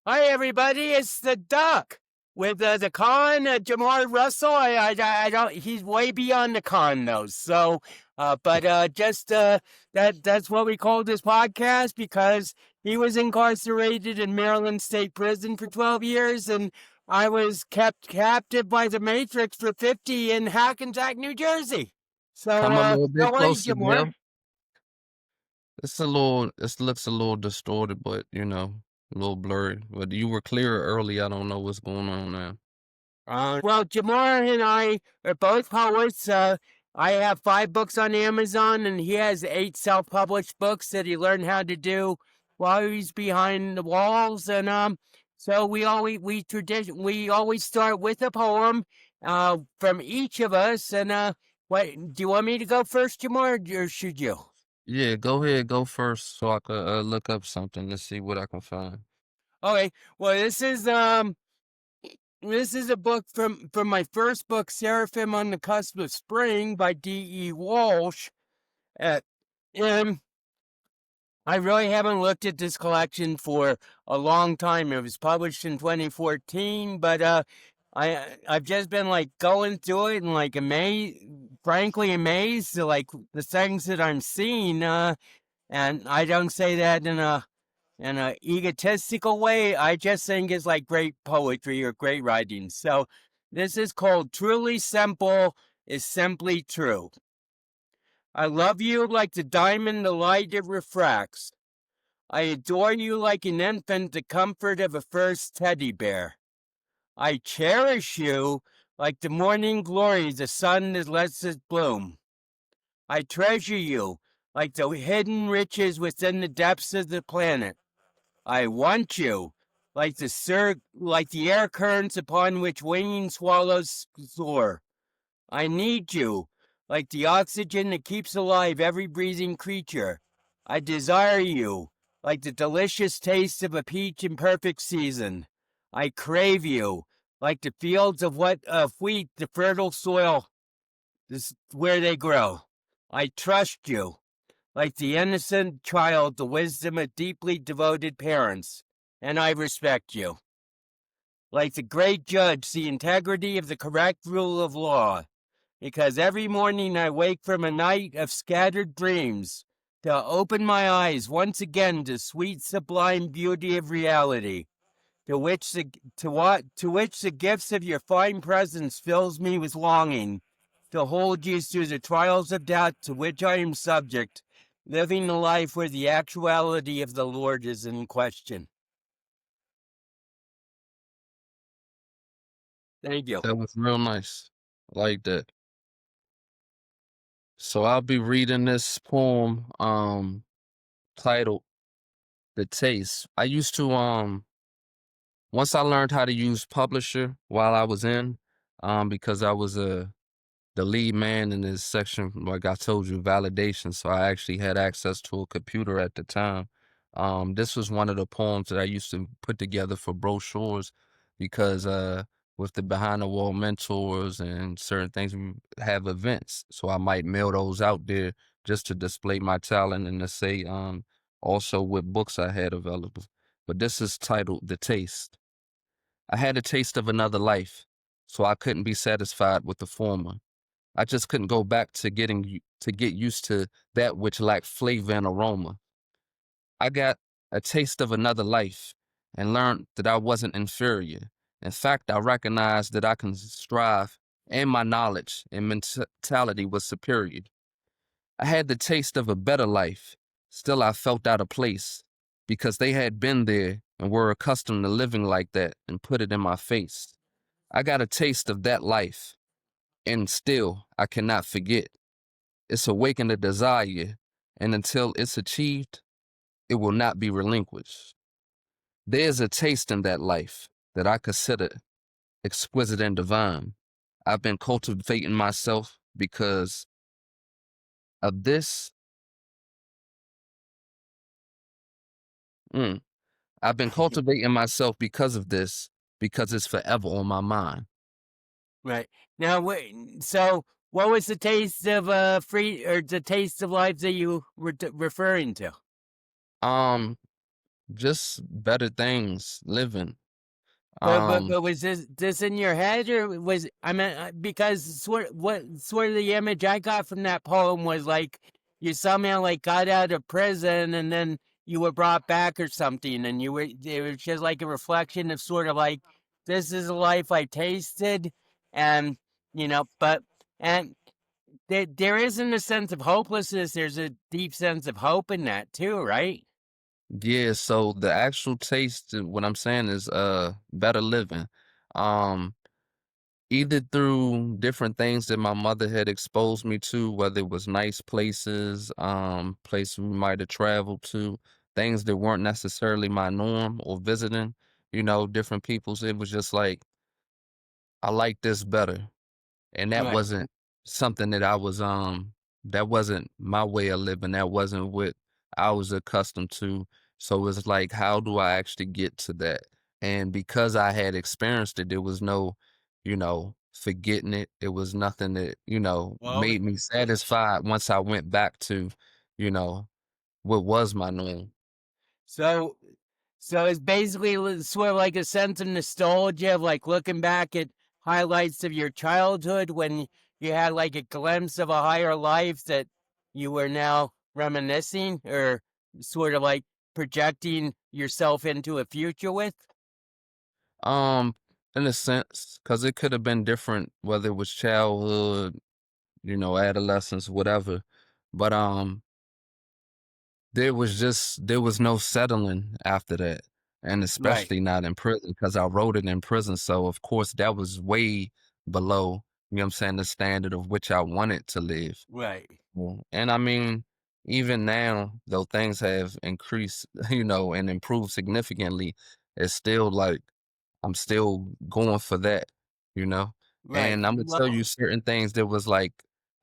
Hi, everybody. It's the Duck with the con, Jamar Russell. I don't. He's way beyond the con though. So, that's what we call this podcast because he was incarcerated in Maryland State Prison for 12 years, and I was kept captive by the Matrix for 50 in Hackensack, New Jersey. So, Come a little bit how are you, closer, Jamar? Bill. This looks a little distorted, but a little blurry. But you were clear earlier. I don't know what's going on now. Well, Jamar and I are both poets. I have 5 books on Amazon, and he has 8 self-published books that he learned how to do while he's behind the walls. And so we always start with a poem, from each of us. And what do you want me to go first, Jamar, or should you? Yeah, go ahead, go first, so I could look up something. Let's see what I can find. Okay. Well, this is a book from my first book, Seraphim on the Cusp of Spring by D.E. Walsh. And I really haven't looked at this collection for a long time. It was published in 2014, but I've just been like going through it and like frankly amazed to like the things that I'm seeing. And I don't say that in a egotistical way. I just think it's like great poetry or great writing. So this is called Truly Simple is Simply True. I love you like the diamond, the light it refracts. I adore you like an infant, the comfort of a first teddy bear. I cherish you like the morning glory, the sun that lets it bloom. I treasure you like the hidden riches within the depths of the planet. I want you like the air currents upon which winging swallows soar. I need you like the oxygen that keeps alive every breathing creature. I desire you like the delicious taste of a peach in perfect season. I crave you like the fields of wheat, the fertile soil where they grow. I trust you like the innocent child, the wisdom of deeply devoted parents, and I respect you. Like the great judge, the integrity of the correct rule of law, because every morning I wake from a night of scattered dreams to open my eyes once again to sweet sublime beauty of reality, to which the gifts of your fine presence fills me with longing, to hold you through the trials of doubt to which I am subject, living a life where the actuality of the Lord is in question. Thank you. That was real nice. I like that. So I'll be reading this poem titled The Taste. I used to once I learned how to use Publisher while I was in, because I was the lead man in this section, like I told you, validation. So I actually had access to a computer at the time. This was one of the poems that I used to put together for brochures because with the behind the wall mentors and certain things, we have events. So I might mail those out there just to display my talent and to say also what books I had available. But this is titled The Taste. I had a taste of another life, so I couldn't be satisfied with the former. I just couldn't go back to get used to that which lacked flavor and aroma. I got a taste of another life and learned that I wasn't inferior. In fact, I recognized that I can strive and my knowledge and mentality was superior. I had the taste of a better life. Still, I felt out of place because they had been there and were accustomed to living like that and put it in my face. I got a taste of that life, and still I cannot forget. It's awakened a desire, and until it's achieved, it will not be relinquished. There's a taste in that life that I consider exquisite and divine. I've been cultivating myself because of this. Mm, I've been cultivating myself because of this, because it's forever on my mind. Right. Now, so what was the taste of the taste of life that you were referring to? Um, just better things, living. But was this in your head, or was I mean, because sort of the image I got from that poem was like you somehow like got out of prison and then you were brought back or something, and it was just like a reflection of sort of like this is a life I tasted, and but and there isn't a sense of hopelessness. There's a deep sense of hope in that too, right? Yeah, so the actual taste, what I'm saying is better living. Um Either through different things that my mother had exposed me to, whether it was nice places, places we might have traveled to, things that weren't necessarily my norm, or visiting, different people's. It was just like, I like this better. And that Right. wasn't something that wasn't my way of living. That wasn't what I was accustomed to. So it's like, how do I actually get to that? And because I had experienced it, there was no, forgetting it. It was nothing that, Well, made me satisfied once I went back to, you know, what was my norm. so So it's basically sort of like a sense of nostalgia of like looking back at highlights of your childhood when you had like a glimpse of a higher life that you were now reminiscing or sort of like projecting yourself into a future with. Um, in a sense, because it could have been different, whether it was childhood, adolescence, whatever. But there was no settling after that. And Right, especially not in prison, because I wrote it in prison. So of course that was way below, what I'm saying, the standard of which I wanted to live. right, And I mean, even now, though things have increased, and improved significantly, it's still like I'm still going for that, you know? right. And I'm gonna tell you Well, certain things that was like,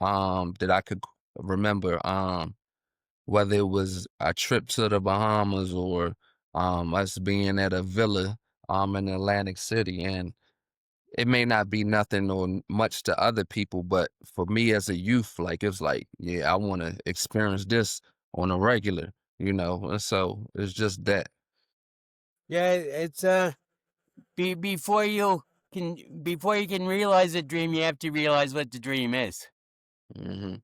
that I could remember, whether it was a trip to the Bahamas, or us being at a villa in Atlantic City. And it may not be nothing or much to other people, but for me as a youth, like, it's like, yeah, I want to experience this on a regular, and so it's just that. yeah, it's before you can realize a dream, you have to realize what the dream is. Hmm.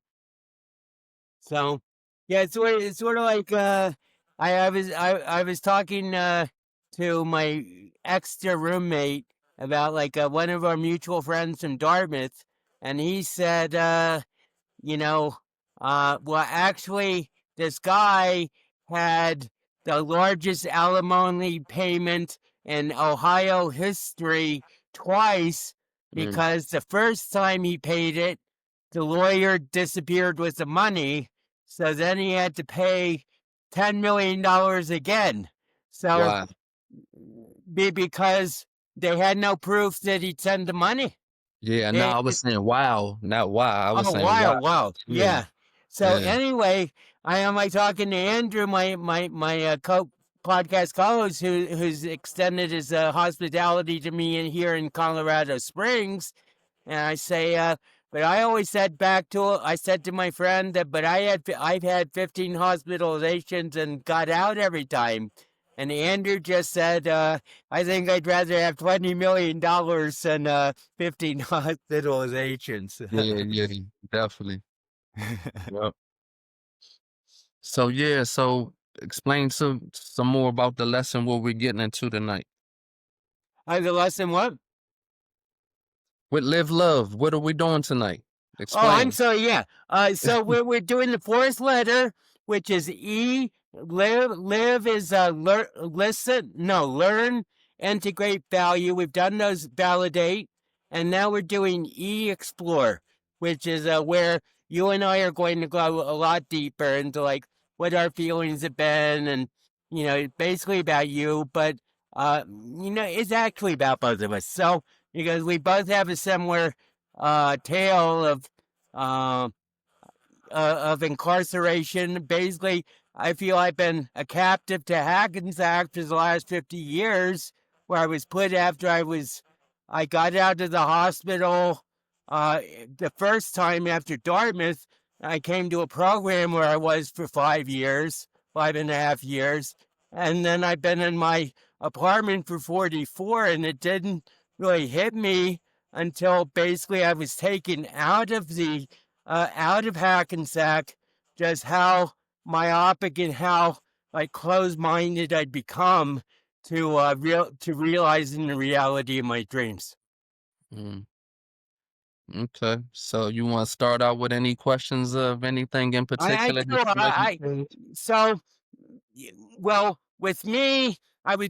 So, yeah, it's sort of like I was talking to my extra roommate about like one of our mutual friends from Dartmouth, and he said you know, well, actually, this guy had the largest alimony payment in Ohio history twice Mm. because the first time he paid it, the lawyer disappeared with the money. So then he had to pay $10 million again. So Wow. because they had no proof that he'd send the money. Yeah, no, I It, was saying wow, not why. I was Oh, saying wow. wow, wow. Yeah, Yeah. So yeah, anyway, I am like talking to Andrew, my podcast co-host who's extended his hospitality to me in here in Colorado Springs, and I say, but I always said I said to my friend that, but I've had 15 hospitalizations and got out every time. And Andrew just said, I think I'd rather have $20 million than 15 hospitalizations. yeah, yeah, definitely. Yep. So yeah, so explain some more about the lesson what we're getting into tonight. The lesson what? With Live Love, what are we doing tonight? Oh, I'm Explain. sorry. Yeah. So we're doing the fourth letter, which is E. Live. Live is listen. No, learn, integrate, value. We've done those. Validate, and now we're doing E. Explore, which is where you and I are going to go a lot deeper into like what our feelings have been, and basically about you, but it's actually about both of us. So because we both have a similar tale uh, of incarceration. Basically, I feel I've been a captive to Hackensack for the last 50 years, where I was put after I got out of the hospital the first time after Dartmouth. I came to a program where I was for 5 years, 5.5 years. And then I've been in my apartment for 44, and it didn't really hit me until basically I was taken out of Hackensack, just how myopic and how like closed-minded I'd become to realizing the reality of my dreams. Mm, okay. So you want to start out with any questions of anything in I particular do. that you like? So, well, with me, I was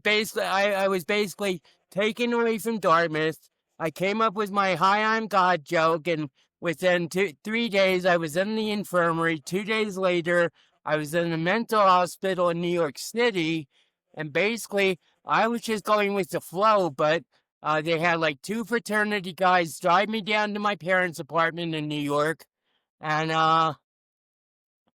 basically taken away from Dartmouth. I came up with my "Hi, I'm God" joke, and within 3 days, I was in the infirmary. 2 days later, I was in a mental hospital in New York City, and basically, I was just going with the flow. But they had like two fraternity guys drive me down to my parents' apartment in New York, and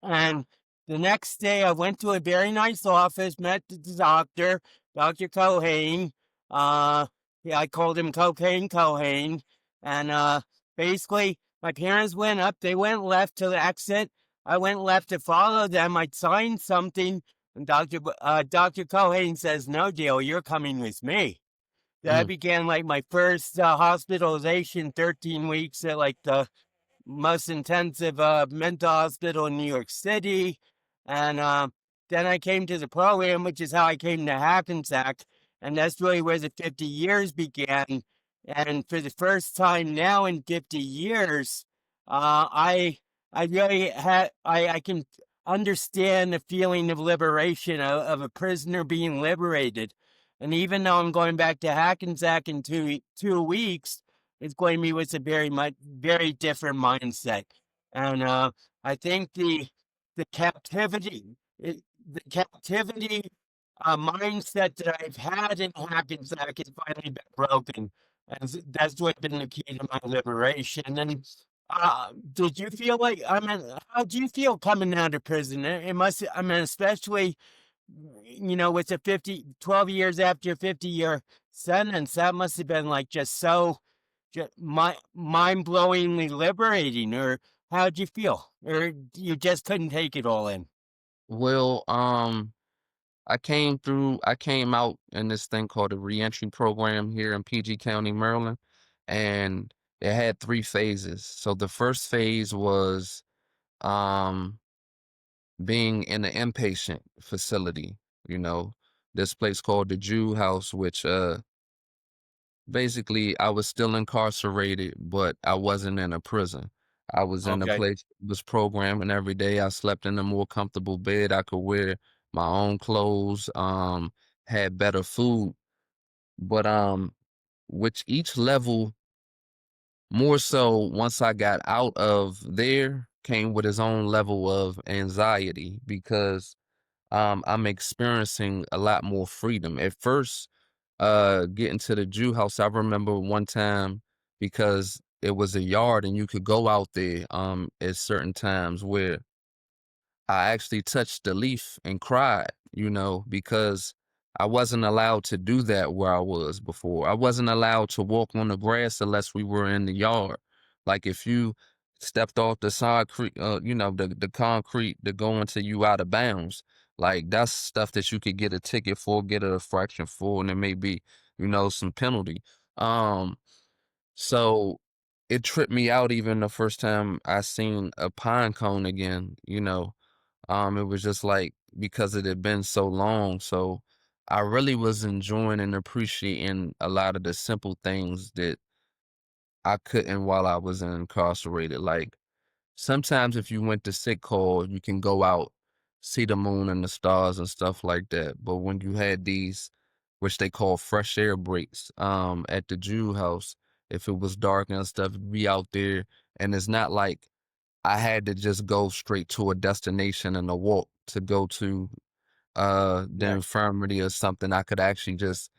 and the next day, I went to a very nice office, met the doctor, Dr. Cohane. Uh, yeah, I called him Cocaine Cohane. And basically, my parents went up, they went left to the exit. I went left to follow them. I signed something, and Dr. Cohane says, "No deal, you're coming with me." That Mm, began like my first hospitalization, 13 weeks at like the most intensive mental hospital in New York City. And then I came to the program, which is how I came to Hackensack. And that's really where the 50 years began. And for the first time now in 50 years, I really I can understand the feeling of liberation, of a prisoner being liberated. And even though I'm going back to Hackensack in 2 weeks, it's going to be with a very different mindset. And I think the captivity, the captivity mindset that I've had in Hackensack has finally been broken. And that's what been the key to my liberation. And did you feel like, I mean, how do you feel coming out of prison? It must, I mean, especially, with a 12 years after a 50-year sentence, that must have been like just so mind-blowingly liberating. Or how'd you feel? Or you just couldn't take it all in? well, I came out in this thing called a reentry program here in PG County, Maryland, and it had 3 phases. So the first phase was um being in an inpatient facility, you know, this place called the Jew House, which basically I was still incarcerated, but I wasn't in a prison. I was in a Okay. place that was programming every day. I slept in a more comfortable bed. I could wear my own clothes, had better food. But which each level, more so once I got out of there, came with its own level of anxiety because I'm experiencing a lot more freedom. At first, getting to the Jew house, I remember one time because it was a yard and you could go out there at certain times where I actually touched the leaf and cried, because I wasn't allowed to do that where I was before. I wasn't allowed to walk on the grass unless we were in the yard. Like if you stepped off the concrete, the concrete to go into you out of bounds, like that's stuff that you could get a ticket for, get a infraction for, and there may be, some penalty. Um, so it tripped me out even the first time I seen a pine cone again. It was just like because it had been so long. So I really was enjoying and appreciating a lot of the simple things that I couldn't while I was incarcerated. Like sometimes if you went to sick call, you can go out, see the moon and the stars and stuff like that. But when you had these, which they call fresh air breaks, at the Jew house, if it was dark and stuff, be out there. And it's not like I had to just go straight to a destination and a walk to go to the Yeah. infirmary or something. I could actually just,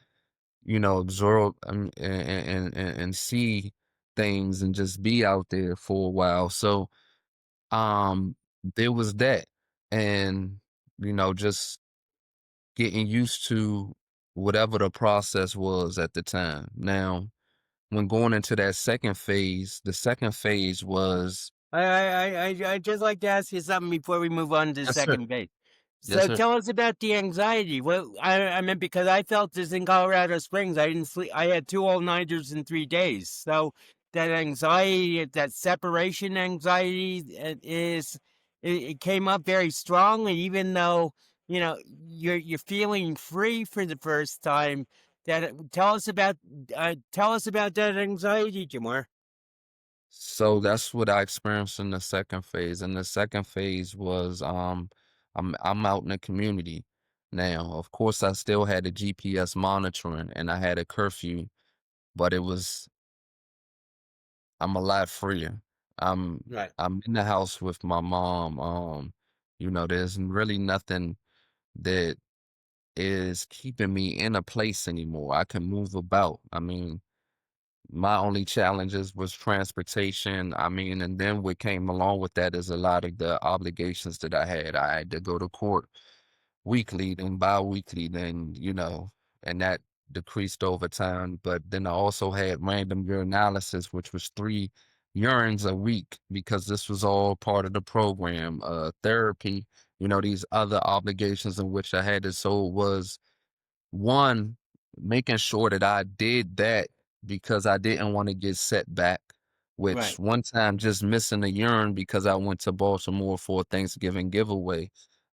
absorb and see things and just be out there for a while. So um there was that. And, just getting used to whatever the process was at the time. Now, when going into that second phase, the second phase was I just like to ask you something before we move on to the yes, sir. second base. Yes, So sir. tell us about the anxiety. Well, I mean, because I felt this in Colorado Springs. I didn't sleep. I had two all-nighters in 3 days. So that anxiety, that separation anxiety, it came up very strongly. Even though you're feeling free for the first time. Tell us about that anxiety, Jamar. So that's what I experienced in the second phase. And the second phase was I'm out in the community now. Of course, I still had the GPS monitoring and I had a curfew, but I'm a lot freer. I'm Right. I'm in the house with my mom. There's really nothing that is keeping me in a place anymore. I can move about. I mean, my only challenges was transportation. I mean, and then what came along with that is a lot of the obligations that I had. I had to go to court weekly, then bi-weekly, and that decreased over time. But then I also had random urinalysis, which was 3 urines a week because this was all part of the program. Therapy, these other obligations in which I had to. So it was one, making sure that I did that because I didn't want to get set back, which Right. one time just missing a urine because I went to Baltimore for a Thanksgiving giveaway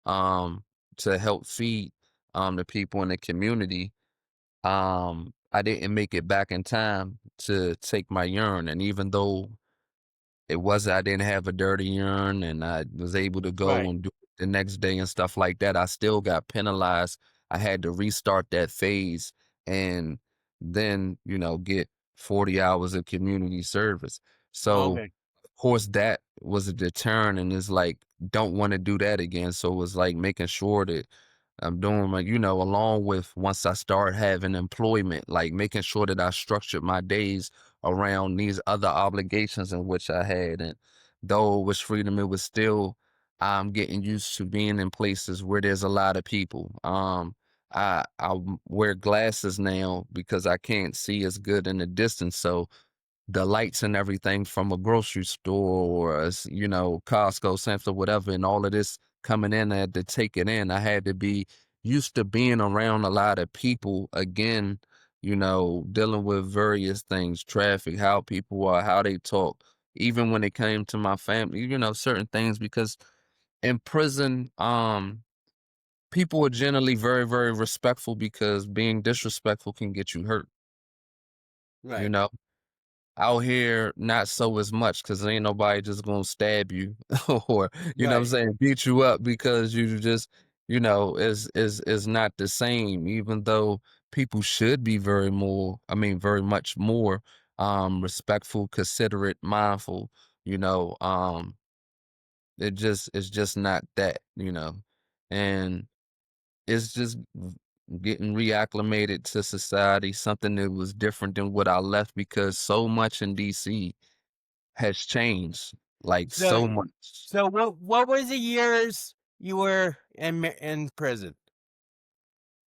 um, to help feed the people in the community. I didn't make it back in time to take my urine. And even though it was I didn't have a dirty urine and I was able to go Right. and do it the next day and stuff like that. I still got penalized. I had to restart that phase and then, get 40 hours of community service. So, Okay. of course, that was a deterrent and it's like, don't want to do that again. So it was like making sure that I'm doing along with once I start having employment, like making sure that I structured my days around these other obligations in which I had. And though it was freedom, it was still I'm getting used to being in places where there's a lot of people. I wear glasses now because I can't see as good in the distance. So the lights and everything from a grocery store or Costco, Sam's or whatever, and all of this coming in, I had to take it in. I had to be used to being around a lot of people again, dealing with various things, traffic, how people are, how they talk, even when it came to my family, certain things because in prison, people are generally very, very respectful because being disrespectful can get you hurt, you Right. know? Out here, not so as much because ain't nobody just gonna stab you or, what I'm Right. saying, beat you up because you just, is not the same, even though people should be very much more respectful, considerate, mindful, you know. It's just not that, And it's just getting reacclimated to society, something that was different than what I left because so much in DC has changed, like So, so much. what were the years you were in prison?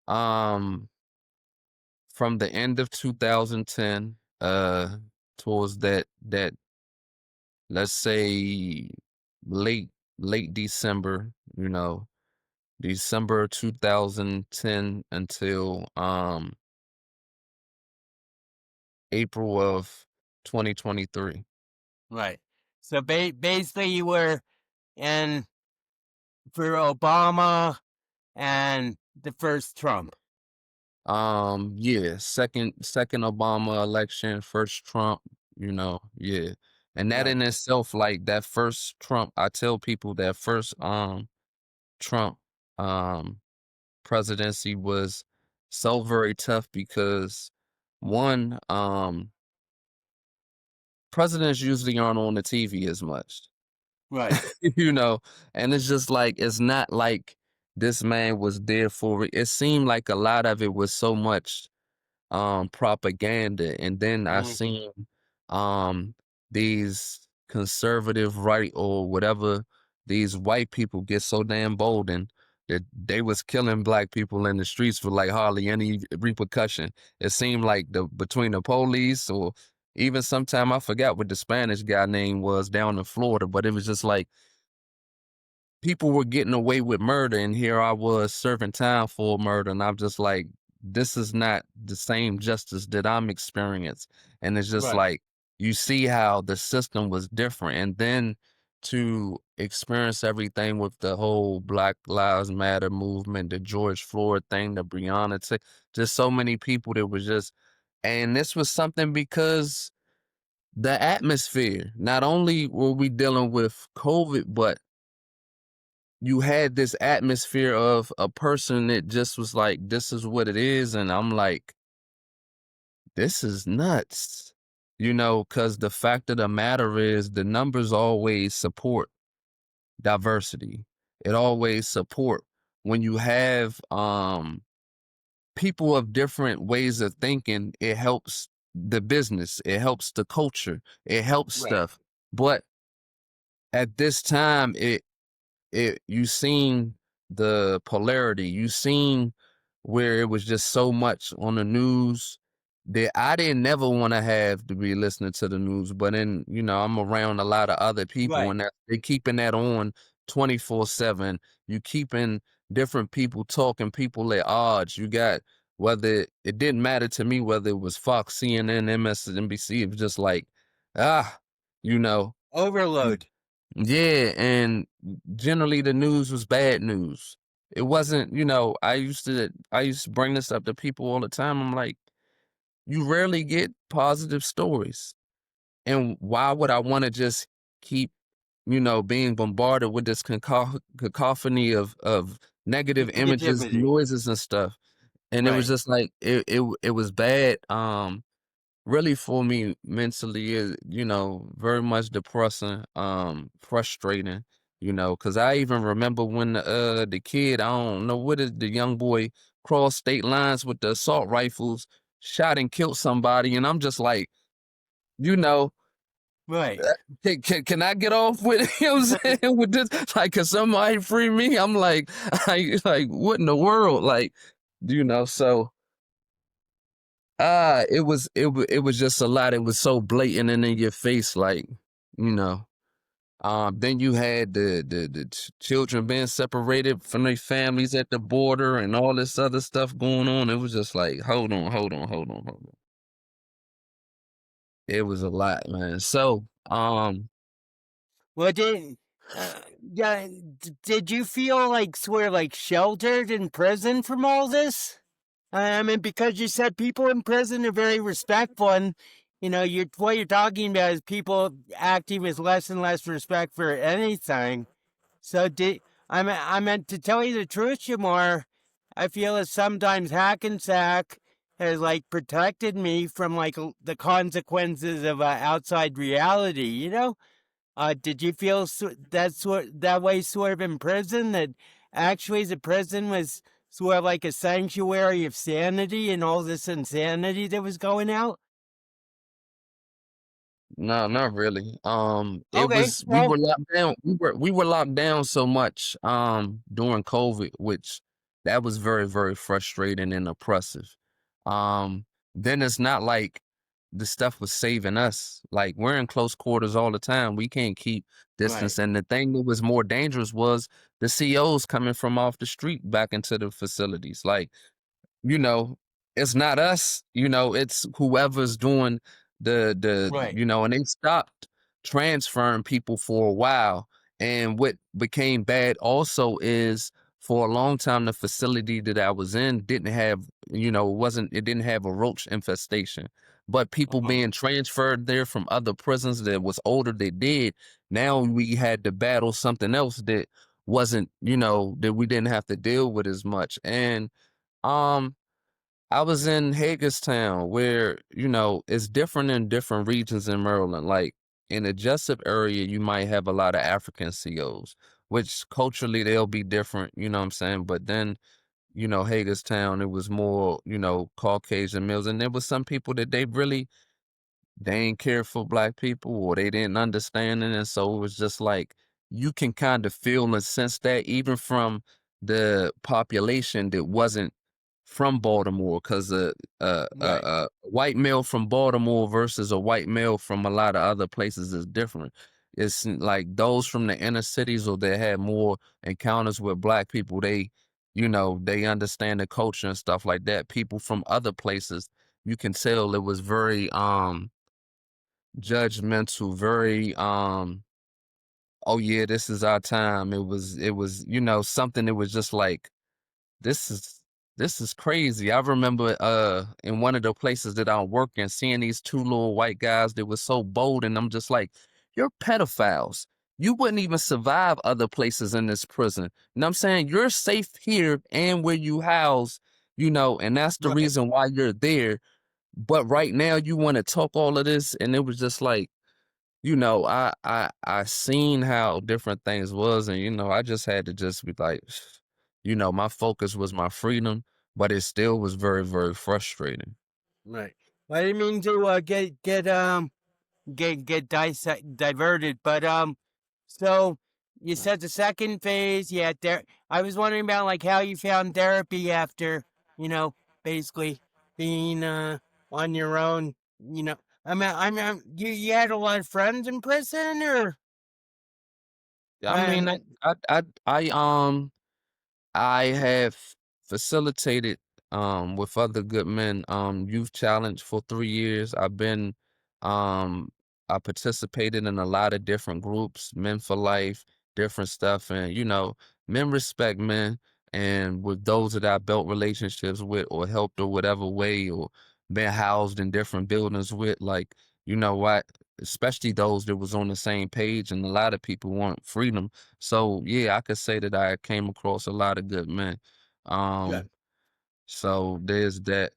Um, from the end of 2010, towards that let's say late late December, December 2010 until April of 2023. Right. So basically, you were in for Obama and the first Trump. Yeah, second Obama election, first Trump, yeah. And that Right. in itself, like that first Trump, I tell people that first Trump um presidency was so very tough because one, presidents usually aren't on the TV as much. Right. you know, and it's just like it's not like this man was there for it. It seemed like a lot of it was so much propaganda, and then I Mm. seen these conservative right or whatever, these white people get so damn bold and that they was killing black people in the streets for like hardly any repercussion. It seemed like the between the police or even sometime I forgot what the Spanish guy name was down in Florida, but it was just like people were getting away with murder, and here I was serving time for murder, and I'm just like, this is not the same justice that I'm experiencing. And it's just Right. like you see how the system was different, and then to experience everything with the whole Black Lives Matter movement, the George Floyd thing, the Breonna, just so many people that was just, and this was something because the atmosphere. Not only were we dealing with COVID, but you had this atmosphere of a person that just was like, this is what it is. And I'm like, this is nuts. Because the fact of the matter is the numbers always support diversity. It always support when you have people of different ways of thinking, it helps the business, it helps the culture, it helps Right. stuff. But at this time, you seen the polarity, you seen where it was just so much on the news that I didn't never want to have to be listening to the news. But then, I'm around a lot of other people, Right. and they keeping that on 24/7. You keeping different people talking, people at odds. You got, whether it didn't matter to me whether it was Fox, CNN, MSNBC. It was just like, ah, you know. Overload. Yeah, and generally the news was bad news. It wasn't, I used to bring this up to people all the time. I'm like, you rarely get positive stories. And why would I want to just keep, being bombarded with this cacophony of negative images, Negativity. noises and stuff. And it was Right. just like it was bad. Really for me mentally is, very much depressing, frustrating, because I even remember when the kid, I don't know what is the young boy, crossed state lines with the assault rifles, shot and killed somebody, and I'm just like, you know, Right. can I get off with you know what I'm saying with this? Like, can somebody free me? I'm like, what in the world? Like, so it was just a lot. It was so blatant and in your face, like, you know. Then you had the children being separated from their families at the border and all this other stuff going on. It was just like, hold on, hold on, hold on, hold on. It was a lot, man. So, Well, uh, yeah, did you feel like sort of like sheltered in prison from all this? I mean, because you said people in prison are very respectful, and what you're talking about is people acting with less and less respect for anything. So I meant to tell you the truth, Shamar. I feel that sometimes Hackensack has like protected me from like the consequences of outside reality. Did you feel that way sort of in prison? That actually the prison was sort of like a sanctuary of sanity and all this insanity that was going out? no, not really. It Okay, was we well, were locked down. We were locked down so much during COVID, which that was very, very frustrating and oppressive. Um, then it's not like the stuff was saving us. Like, we're in close quarters all the time. We can't keep right, distance. And the thing that was more dangerous was the COs coming from off the street back into the facilities. Like, you know, it's not us, it's whoever's doing right, and they stopped transferring people for a while. And what became bad also is, for a long time, the facility that I was in didn't have, it didn't have a roach infestation. But people uh-huh, being transferred there from other prisons that was older, they did. Now we had to battle something else that wasn't, that we didn't have to deal with as much. And um, I was in Hagerstown, where, it's different in different regions in Maryland. Like, in the Jessup area, you might have a lot of African COs, which culturally they'll be different, you know what I'm saying? But then, Hagerstown, it was more, Caucasian males. And there was some people that they ain't care for black people, or they didn't understand it. And so it was just like, you can kind of feel and sense that even from the population that wasn't from Baltimore, because right, a white male from Baltimore versus a white male from a lot of other places is different. it's like those from the inner cities or that had more encounters with black people, they, they understand the culture and stuff like that. People from other places, you can tell it was very judgmental, very oh yeah, this is our time. It was, something that was just like this is this is crazy. I remember in one of the places that I work in, seeing these two little white guys that was so bold, and I'm just like, you're pedophiles. You wouldn't even survive other places in this prison. You know what I'm saying? You're safe here and where you house, and that's the Right. reason why you're there. But right now you want to talk all of this, and it was just like, I seen how different things was, and I just had to just be like, my focus was my freedom, but it still was very, very frustrating. Right. Well, I didn't mean to diverted, but so you said the second phase, yeah. There, I was wondering about like how you found therapy after, you know, basically being on your own. You had a lot of friends in prison, or I mean, um, I have facilitated with other good men youth challenge for 3 years. Um I participated in a lot of different groups, Men for Life, different stuff, and men respect men. And with those that I built relationships with or helped or whatever way or been housed in different buildings with, like, what, especially those that was on the same page, and a lot of people want freedom. So yeah, I could say that I came across a lot of good men. yeah. Um, so there's that.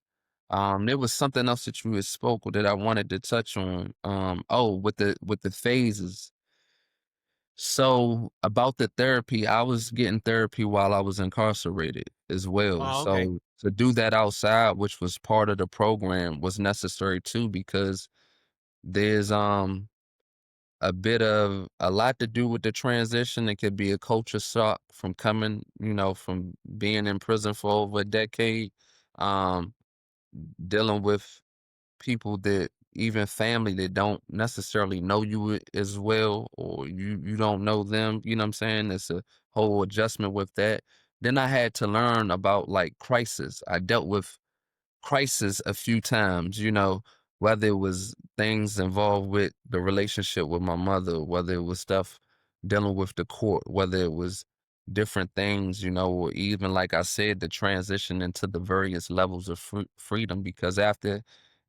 There was something else that you had spoke that I wanted to touch on. Oh, with the phases. So about the therapy, I was getting therapy while I was incarcerated as well. Oh, okay. So to do that outside, which was part of the program, was necessary too, because there's a lot to do with the transition. It could be a culture shock from coming, from being in prison for over a decade, um, dealing with people that even family that don't necessarily know you as well, or you don't know them. You know what I'm saying? It's a whole adjustment with that. Then I had to learn about like crisis. I dealt with crisis a few times, whether it was things involved with the relationship with my mother, whether it was stuff dealing with the court, whether it was different things, or even, like I said, the transition into the various levels of freedom. Because after,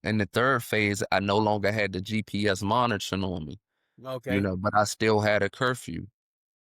in the third phase, I no longer had the GPS monitoring on me, Okay. but I still had a curfew.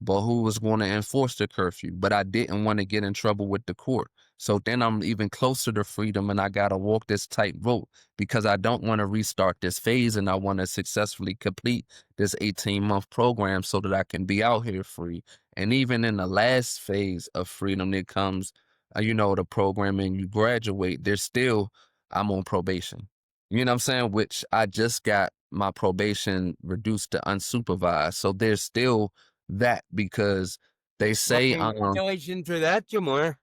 But who was going to enforce the curfew? But I didn't want to get in trouble with the court. So then I'm even closer to freedom, and I got to walk this tightrope because I don't want to restart this phase, and I want to successfully complete this 18-month program so that I can be out here free. And even in the last phase of freedom that comes, the program, and you graduate, there's still, I'm on probation. You know what I'm saying? Which I just got my probation reduced to unsupervised. So there's still that, because they Well, say, congratulations for that, Jamar.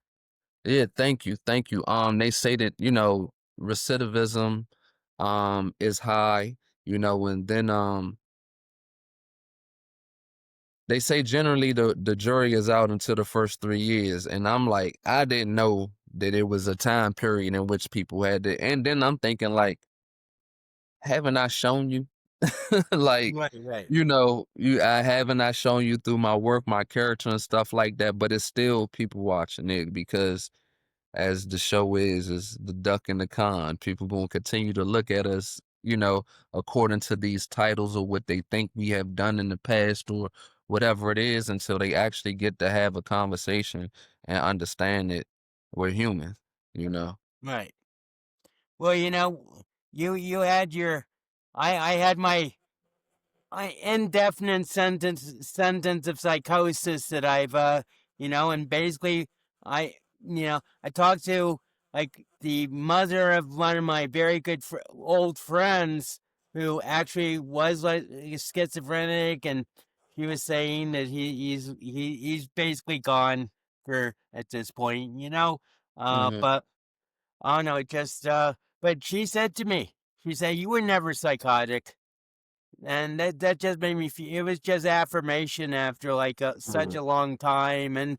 yeah, thank you, thank you. They say that, recidivism is high, and then they say generally the jury is out until the first 3 years. And I'm like, I didn't know that it was a time period in which people had to. And then I'm thinking, like, haven't I shown you? Like, Right, right, I haven't I shown you through my work, my character and stuff like that, but it's still people watching it, because as the show is the duck and the con. People gonna continue to look at us, according to these titles or what they think we have done in the past or whatever it is, until they actually get to have a conversation and understand that we're human, you know. right. Well, you had your, I had my indefinite sentence of psychosis that I've and basically I talked to like the mother of one of my very good old friends who actually was like schizophrenic, and he was saying that he's basically gone for at this point. Mhm. But I don't know, it just but she said to me, she said, you were never psychotic. and that just made me feel, it was just affirmation after like such Mhm. a long time. And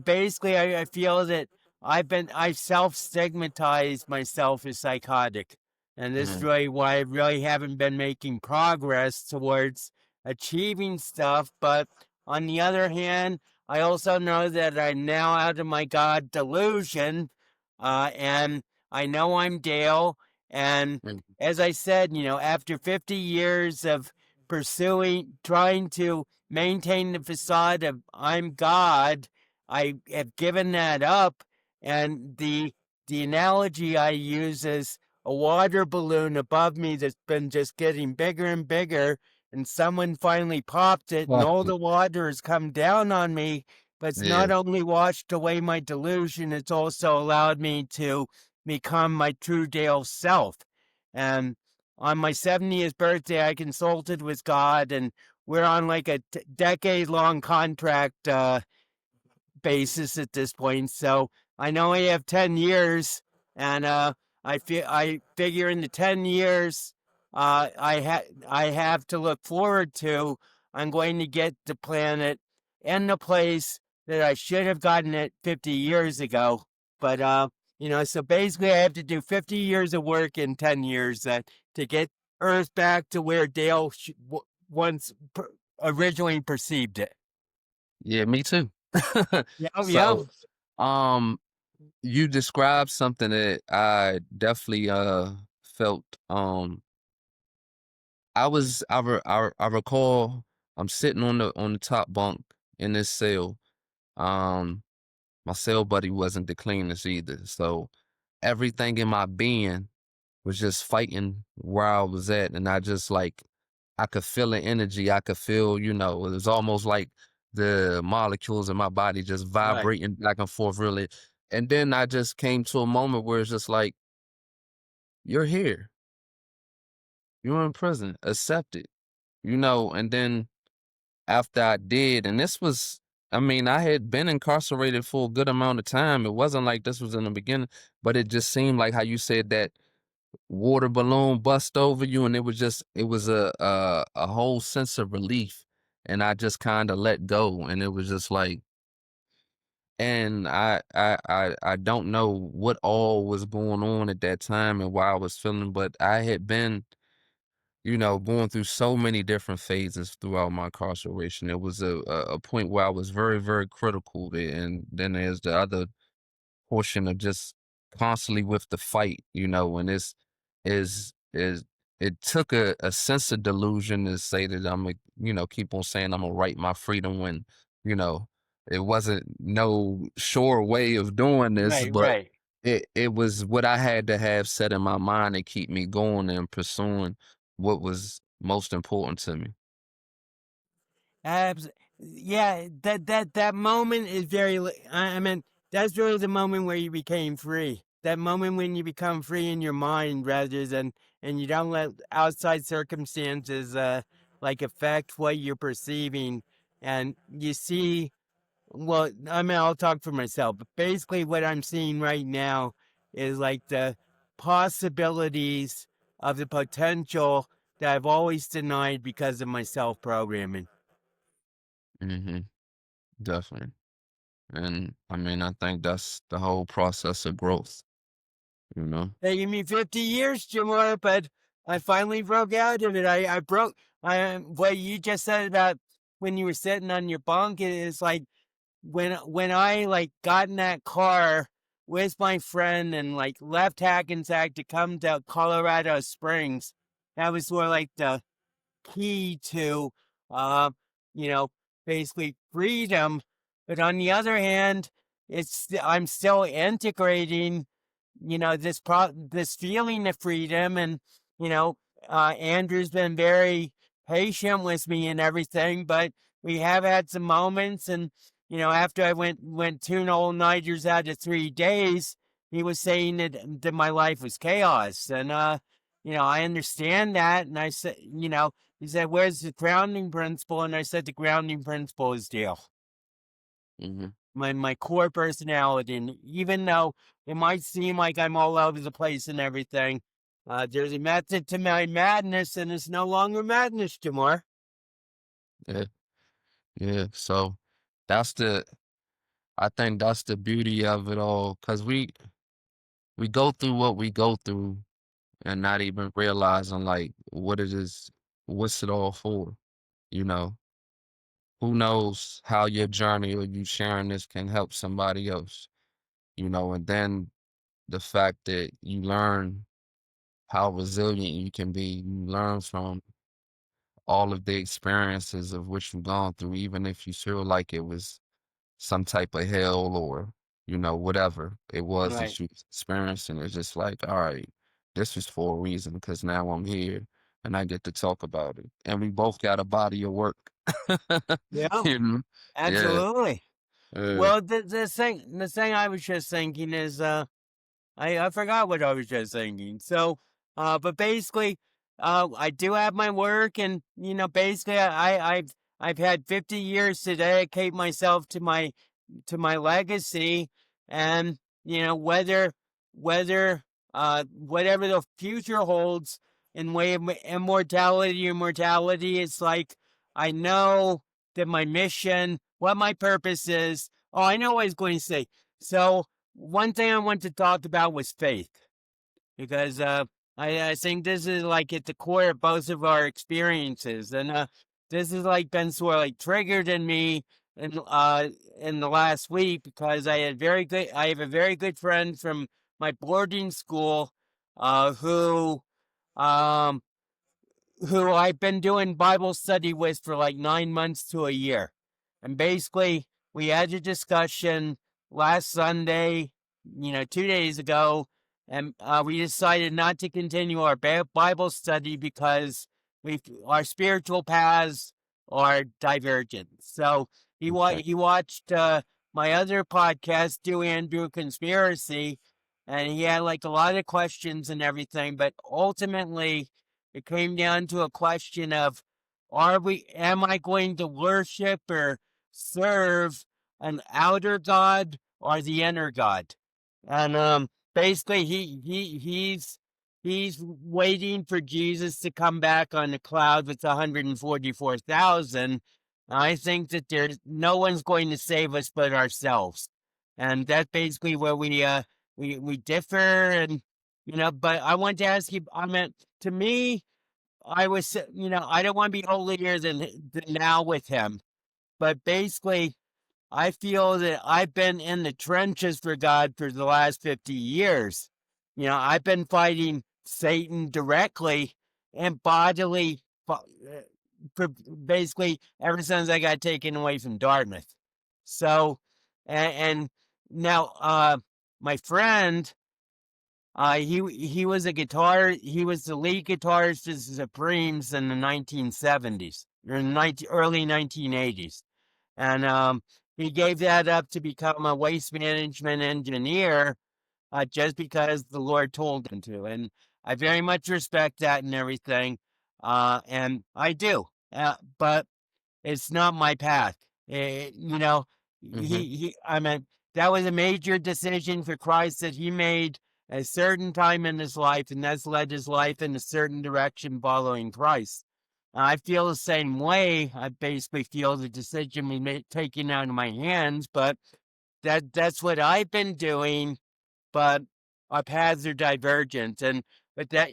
basically I feel that I've self-stigmatized myself as psychotic, and this is Mhm. really why I really haven't been making progress towards achieving stuff. But on the other hand, I also know that I'm now out of my God delusion, and I know I'm Dale. And Mhm. as I said, after 50 years of trying to maintain the facade of I'm God, I have given that up. And the analogy I use is a water balloon above me that's been just getting bigger and bigger, and someone finally popped it, and all Fuck it. the water has come down on me. But it's Yeah. not only washed away my delusion, it's also allowed me to become my true Dale self. And on my 70th birthday, I consulted with God, and we're on like a decade long contract basis at this point. So I know I have 10 years, and I figure in the 10 years I have to look forward to, I'm going to get the planet in the place that I should have gotten it 50 years ago. But so basically I have to do 50 years of work in 10 years to get Earth back to where Dale once originally perceived it. Yeah, me too. Yeah, yeah. So, um, you described something that I definitely felt. I recall I'm sitting on the top bunk in this cell. Um, my cell buddy wasn't the cleanest either, so everything in my being was just fighting where I was at, and I just like I could feel the energy. I could feel, it was almost like the molecules in my body just Right. vibrating back and forth, really. And then I just came to a moment where it's just like, you're here, you're in prison, accept it, and then after I did, and this was, I mean, I had been incarcerated for a good amount of time. It wasn't like this was in the beginning, but it just seemed like how you said that water balloon bust over you, and it was a whole sense of relief, and I just kind of let go, and it was just like, and I don't know what all was going on at that time and why I was feeling, but I had been going through so many different phases throughout my incarceration. It was a point where I was very, very critical, and then there's the other portion of just constantly with the fight, and is it took a sense of delusion to say that I'm a, keep on saying I'm gonna write my freedom when, you know, it wasn't no sure way of doing this, Right, but right. it was what I had to have set in my mind to keep me going and pursuing what was most important to me. Abs Yeah, that moment is I mean, that's really the moment where you became free. That moment when you become free in your mind rather than, and you don't let outside circumstances like affect what you're perceiving. And you see, well, I mean, I'll talk for myself, but basically what I'm seeing right now is like the possibilities of the potential that I've always denied because of my self-programming. Hmm. Definitely. And I mean, I think that's the whole process of growth, you know? Taking me 50 years, Jamar, but I finally broke out of it. I broke. What you just said about when you were sitting on your bunk is like when I like got in that car with my friend and like left Hackensack to come to Colorado Springs. That was where like the key to, uh, you know, basically freedom. But on the other hand, I'm still integrating, this feeling of freedom. And you know Andrew's been very patient with me and everything, but we have had some moments. And after I went 2 all-nighters out of 3 days, he was saying that my life was chaos. And I understand that. And I said, he said, where's the grounding principle? And I said, the grounding principle is Dale, Hmm. my core personality. And even though it might seem like I'm all over the place and everything, There's a method to my madness, and it's no longer madness, Jamar. Yeah, yeah. So that's the I think that's the beauty of it all, cause we go through what we go through and not even realizing like what it is, what's it all for, you know? Who knows how your journey or you sharing this can help somebody else, and then the fact that you learn how resilient you can be, you learn from all of the experiences of which you've gone through, even if you feel like it was some type of hell or, whatever it was Right. that you experienced. And it's just like, all right, this was for a reason because now I'm here and I get to talk about it. And we both got a body of work. Yeah, you know? Yeah. absolutely. Yeah. Well, the thing I was just thinking is, I forgot what I was just thinking. So, but basically, I do have my work, and basically, I've had 50 years to dedicate myself to my legacy, and whether whatever the future holds in way of immortality or mortality, it's like I know that my mission, what my purpose is. Oh, I know what I was going to say. So one thing I want to talk about was faith, because I think this is like at the core of both of our experiences, and this has like been sort of like triggered in me in the last week, because I have a very good friend from my boarding school, who um I've been doing Bible study with for like 9 months to a year. And basically, we had a discussion last Sunday, 2 days ago, and we decided not to continue our Bible study because our spiritual paths are divergent. So Okay. he watched my other podcast, Do Andrew Conspiracy, and he had like a lot of questions and everything, but ultimately, it came down to a question of, am I going to worship or serve an outer God or the inner God? And basically he's waiting for Jesus to come back on the cloud with 144,000. I think that there's no one's going to save us but ourselves. And that's basically where we differ. And but I want to ask you, I mean, to me, I don't want to be holier than now with him, but basically, I feel that I've been in the trenches for God for the last 50 years. I've been fighting Satan directly and bodily for basically ever since I got taken away from Dartmouth. So, and now, my friend, he was the lead guitarist of the Supremes in the 1970s or early 1980s, and he gave that up to become a waste management engineer, just because the Lord told him to, and I very much respect that and everything, and I do, but it's not my path. Mm-hmm. I mean, that was a major decision for Christ that he made at a certain time in his life, and that's led his life in a certain direction following Christ. I feel the same way. I basically feel the decision was taken out of my hands, but that's what I've been doing, but our paths are divergent. And but that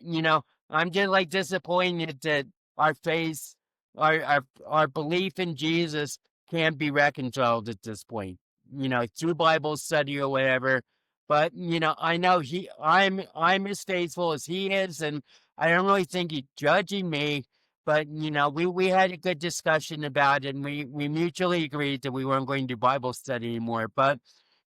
I'm just like disappointed that our faith, our belief in Jesus can't be reconciled at this point. Through Bible study or whatever. But I know I'm as faithful as he is, and I don't really think he's judging me. But we had a good discussion about it, and we mutually agreed that we weren't going to do Bible study anymore. But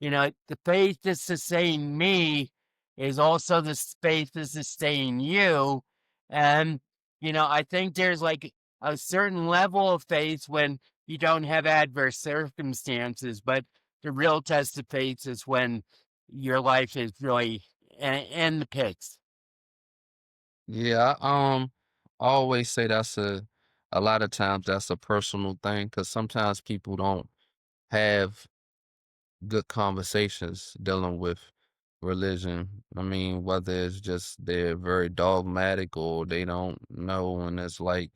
the faith that sustained me is also the faith that sustained you. And, I think there's like a certain level of faith when you don't have adverse circumstances, but the real test of faith is when your life is really in the pits. Yeah, I always say that's a lot of times that's a personal thing because sometimes people don't have good conversations dealing with religion. I mean, whether it's just they're very dogmatic or they don't know, and it's like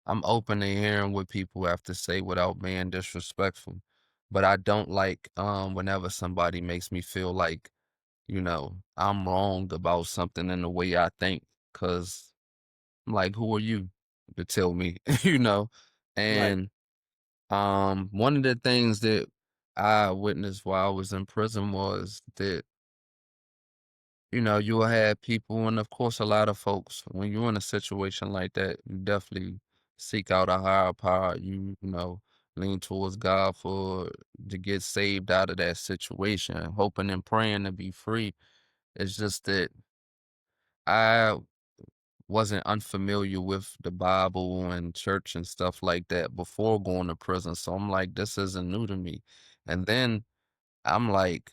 I'm open to hearing what people have to say without being disrespectful. But I don't like whenever somebody makes me feel like, I'm wrong about something in the way I think, because I'm like, who are you to tell me, you know? Right. And one of the things that I witnessed while I was in prison was that, you will have people, and of course, a lot of folks, when you're in a situation like that, you definitely seek out a higher power. Lean towards God to get saved out of that situation, hoping and praying to be free. It's just that I wasn't unfamiliar with the Bible and church and stuff like that before going to prison. So I'm like, this isn't new to me. And then I'm like,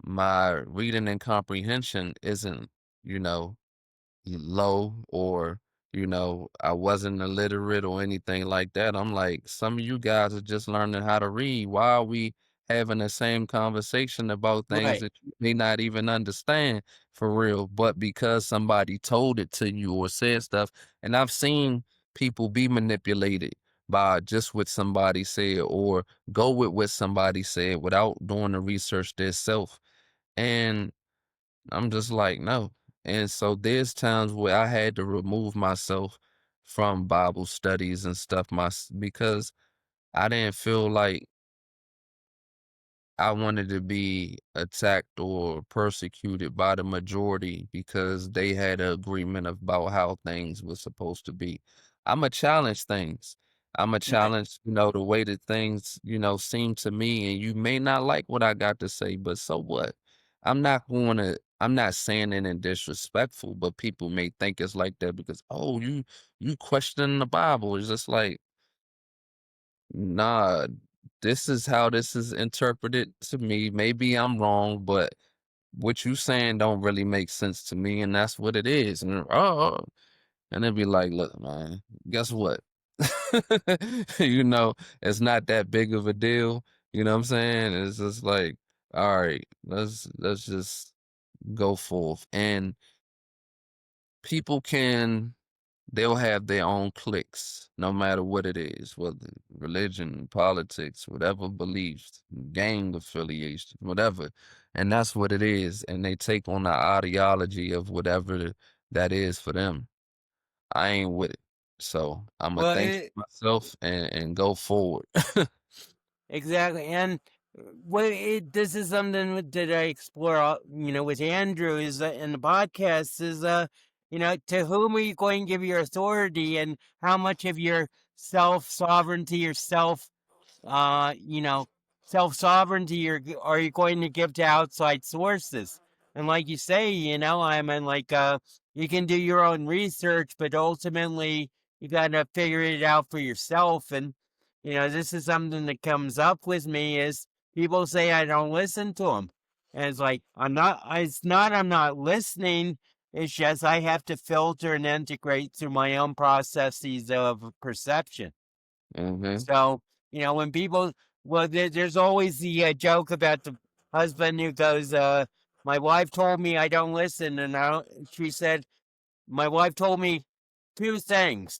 my reading and comprehension isn't, you know, low, or I wasn't illiterate or anything like that. I'm like, some of you guys are just learning how to read. Why are we having the same conversation about things Right. that you may not even understand for real, but because somebody told it to you or said stuff? And I've seen people be manipulated by just what somebody said, or go with what somebody said without doing the research themselves. And I'm just like, no. And so there's times where I had to remove myself from Bible studies and stuff, because I didn't feel like I wanted to be attacked or persecuted by the majority because they had an agreement about how things were supposed to be. I'ma challenge things. I'ma Right. challenge, the way that things, seem to me. And you may not like what I got to say, but so what? I'm not saying it in disrespectful, but people may think it's like that because, oh, you questioning the Bible. It's just like, nah, this is how this is interpreted to me. Maybe I'm wrong, but what you saying don't really make sense to me, and that's what it is. And and it'd be like, look, man, guess what? you know, it's not that big of a deal. You know what I'm saying? It's just like, all right, let's just go forth. And people they'll have their own cliques, no matter what it is, whether religion, politics, whatever beliefs, gang affiliation, whatever. And that's what it is. And they take on the ideology of whatever that is for them. I ain't with it. So I'm gonna Well, think myself and go forward. exactly. And this is something that I explore, with Andrew is in the podcast is, to whom are you going to give your authority, and how much of your self sovereignty, your self uh, you know, self sovereignty are you going to give to outside sources? And like you say, I mean, like, you can do your own research, but ultimately you got to figure it out for yourself. And, this is something that comes up with me is people say I don't listen to them. And it's like, I'm not listening. It's just I have to filter and integrate through my own processes of perception. hmm So, when people, well, there's always the joke about the husband who goes, my wife told me I don't listen. And she said, my wife told me two things: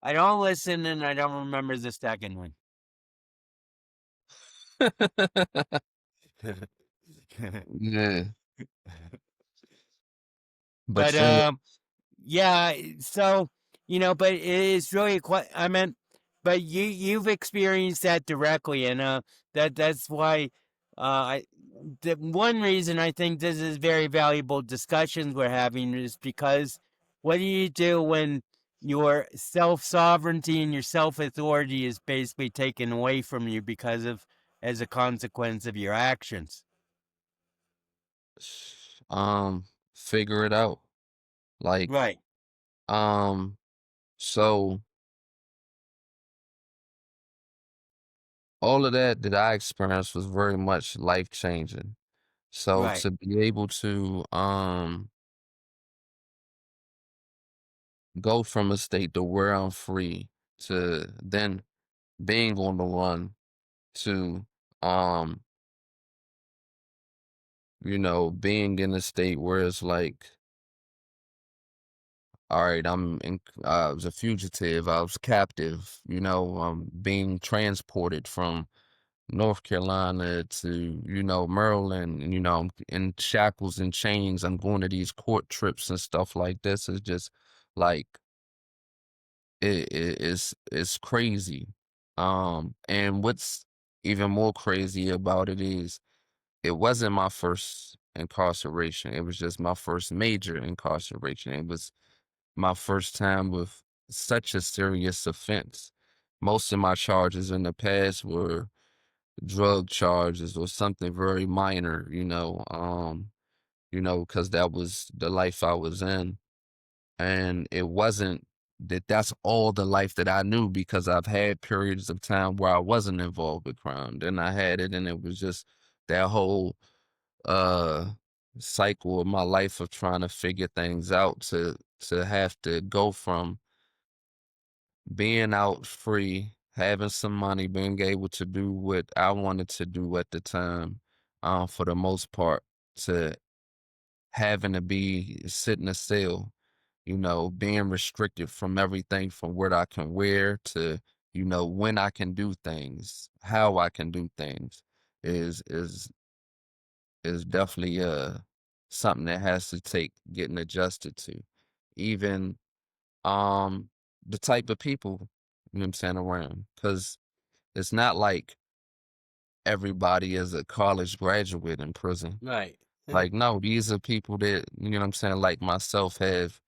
I don't listen, and I don't remember the second one. Yeah. But, But you yeah, so, but it is really quite, I mean, but you've experienced that directly, and that's why, I the one reason I think this is very valuable discussions we're having is because what do you do when your self sovereignty and your self authority is basically taken away from you because of as a consequence of your actions? um figure it out. Like, Right, um, so all of that I experienced was very much life changing. So right, to be able to go from a state to where I'm free to then being on the run to um being in a state where it's like, all right, I was a fugitive, I was captive, being transported from North Carolina to, Maryland, and, I'm in shackles and chains. I'm going to these court trips and stuff like this. It's just like it's crazy. And what's even more crazy about it is it wasn't my first incarceration. It was just my first major incarceration. It was my first time with such a serious offense. Most of my charges in the past were drug charges or something very minor, because that was the life I was in. And it wasn't that's all the life that I knew, because I've had periods of time where I wasn't involved with crime. Then I had it, and it was just that whole uh cycle of my life of trying to figure things out to have to go from being out free, having some money, being able to do what I wanted to do at the time, for the most part, to having to be sit in a cell, being restricted from everything from what I can wear to, when I can do things, how I can do things is is is definitely something that has to take getting adjusted to. Even um the type of people, I'm saying, around, because it's not like everybody is a college graduate in prison. Right. Like, no, these are people that, I'm saying, like myself, have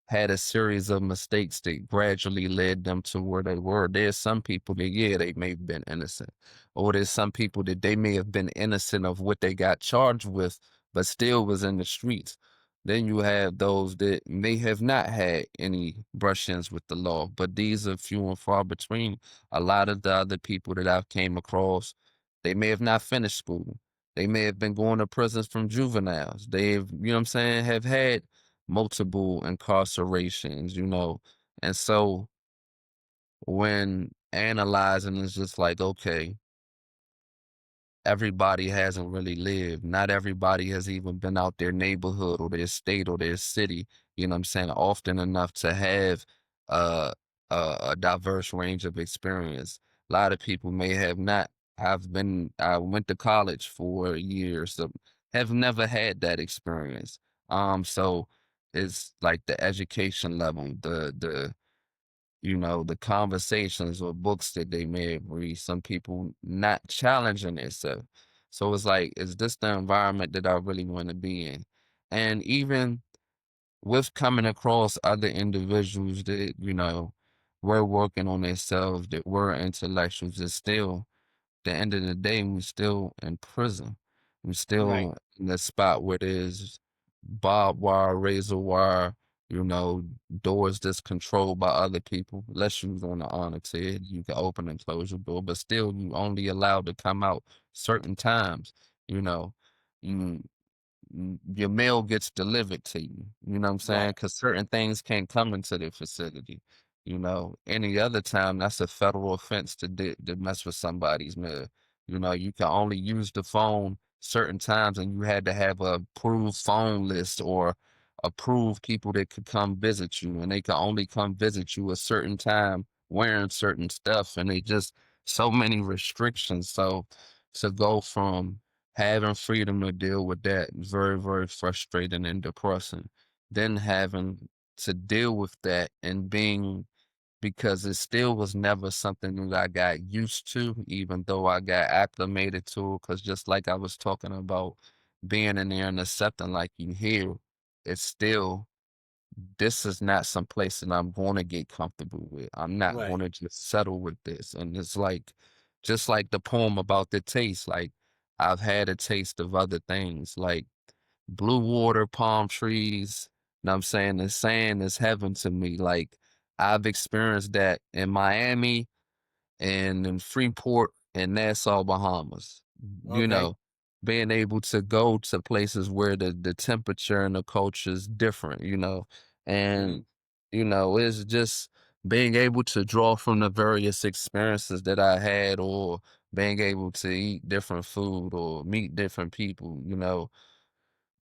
had a series of mistakes that gradually led them to where they were. There's some people that, yeah, they may have been innocent. Or there's some people that they may have been innocent of what they got charged with, but still was in the streets. Then you have those that may have not had any brush-ins with the law, but these are few and far between. A lot of the other people that I've came across, they may have not finished school. They may have been going to prisons from juveniles. They've, have had multiple incarcerations, And so when analyzing, it's just like, okay, everybody hasn't really lived. Not everybody has even been out their neighborhood or their state or their city, often enough to have uh, a diverse range of experience. A lot of people may have not. I went to college for years, so have never had that experience. So it's like the education level, the conversations or books that they may have read, some people not challenging themselves. So it's like, is this the environment that I really want to be in? And even with coming across other individuals that, were working on themselves, that were intellectuals, it's still the end of the day, we're still in prison. We're Right. still in the spot where there's barbed wire, razor wire, you know, doors that's controlled by other people. Unless you're on the honor tier, you can open and close your door, but still you only allowed to come out certain times, you know. You your mail gets delivered to you. You know what I'm saying? Right. Because certain things can't come into the facility. Any other time, that's a federal offense to mess with somebody's mail. You can only use the phone certain times, and you had to have a approved phone list or approved people that could come visit you, and they could only come visit you a certain time wearing certain stuff, and they just so many restrictions. So to go from having freedom to deal with that is very, very frustrating and depressing. Then having to deal with that and being, because it still was never something that I got used to, even though I got acclimated to it. Because just like I was talking about being in there and accepting, like you hear, it's still, this is not some place that I'm going to get comfortable with. I'm not going Right. to just settle with this. And it's like, just like the poem about the taste, like I've had a taste of other things, like blue water, palm trees. You know what I'm saying? The sand is heaven to me. Like I've experienced that in Miami and in Freeport and Nassau, Bahamas. You Okay. know, being able to go to places where the temperature and the culture is different, Hmm. and it's just being able to draw from the various experiences that I had, or being able to eat different food or meet different people,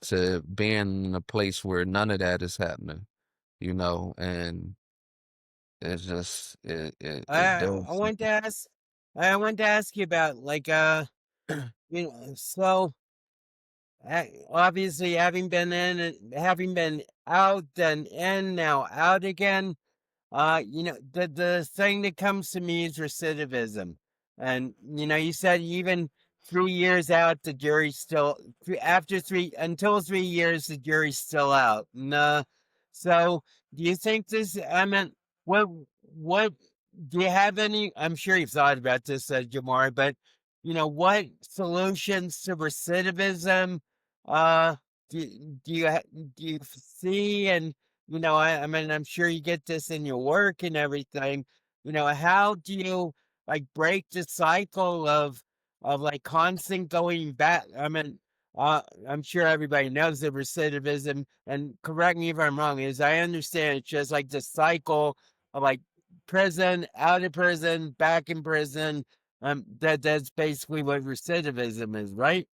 to being in a place where none of that is happening, and it's just it I does. wanted to ask, I wanted to ask you about like so obviously having been in and having been out and in now out again. The thing that comes to me is recidivism. And, you said even 3 years out, the jury's still, after until 3 years, the jury's still out. So do you think this, I mean, what, do you have any, I'm sure you've thought about this, Jamar, but, what solutions to recidivism, uh, do, do you see? And, I mean, I'm sure you get this in your work and everything. How do you like break the cycle of like constant going back? I mean, I'm sure everybody knows the recidivism, and correct me if I'm wrong, as I understand it's just like the cycle of like prison, out of prison, back in prison. That's basically what recidivism is, right?